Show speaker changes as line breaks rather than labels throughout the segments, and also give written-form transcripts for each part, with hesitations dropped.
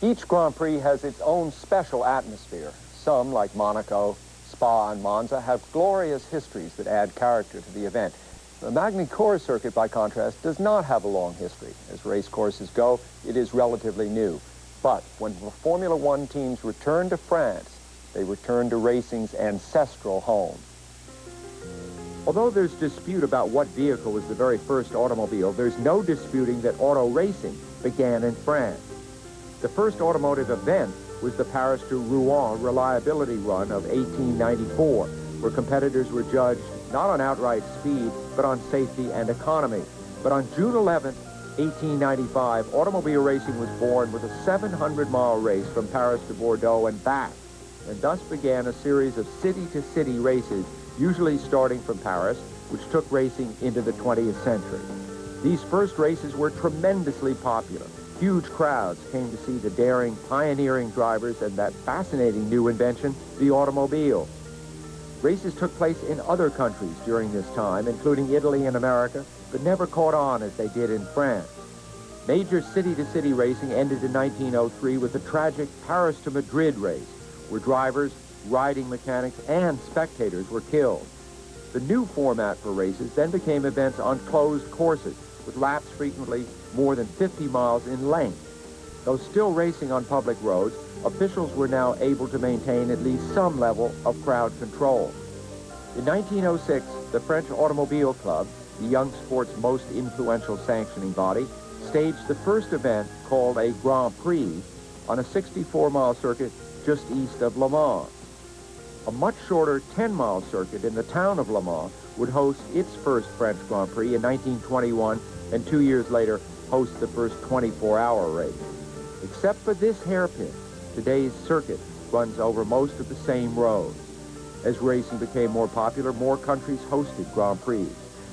Each Grand Prix has its own special atmosphere. Some, like Monaco, Spa, and Monza, have glorious histories that add character to the event. The Magny-Cours circuit, by contrast, does not have a long history. As race courses go, it is relatively new. But when the Formula One teams return to France, they return to racing's ancestral home. Although there's dispute about what vehicle was the very first automobile, there's no disputing that auto racing began in France. The first automotive event was the Paris to Rouen reliability run of 1894, where competitors were judged not on outright speed, but on safety and economy. But on June 11, 1895, automobile racing was born with a 700-mile race from Paris to Bordeaux and back, and thus began a series of city-to-city races, usually starting from Paris, which took racing into the 20th century. These first races were tremendously popular. Huge crowds came to see the daring, pioneering drivers and that fascinating new invention, the automobile. Races took place in other countries during this time, including Italy and America, but never caught on as they did in France. Major city-to-city racing ended in 1903 with the tragic Paris to Madrid race, where drivers, riding mechanics, and spectators were killed. The new format for races then became events on closed courses, with laps frequently more than 50 miles in length. Though still racing on public roads, officials were now able to maintain at least some level of crowd control. In 1906, the French Automobile Club, the young sport's most influential sanctioning body, staged the first event called a Grand Prix on a 64-mile circuit just east of Le Mans. A much shorter 10-mile circuit in the town of Le Mans would host its first French Grand Prix in 1921, and 2 years later host the first 24-hour race. Except for this hairpin, today's circuit runs over most of the same roads. As racing became more popular, more countries hosted Grand Prix.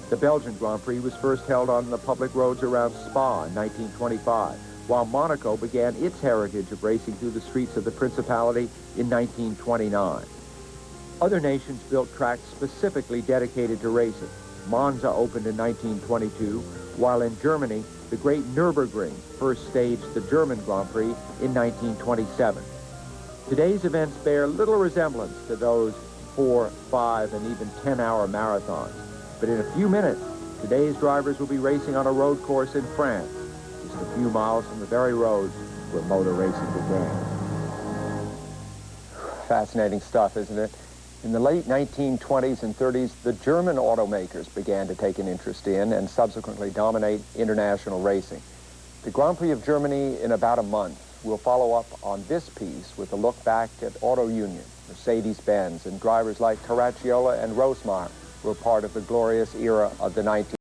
The Belgian Grand Prix was first held on the public roads around Spa in 1925, while Monaco began its heritage of racing through the streets of the Principality in 1929. Other nations built tracks specifically dedicated to racing. Monza opened in 1922, while in Germany, the great Nürburgring first staged the German Grand Prix in 1927. Today's events bear little resemblance to those 4, 5, and even 10-hour marathons. But in a few minutes, today's drivers will be racing on a road course in France, just a few miles from the very roads where motor racing began. Fascinating stuff, isn't it? In the late 1920s and 30s, the German automakers began to take an interest in and subsequently dominate international racing. The Grand Prix of Germany in about a month will follow up on this piece with a look back at Auto Union, Mercedes-Benz, and drivers like Caracciola and Rosmar were part of the glorious era of the 19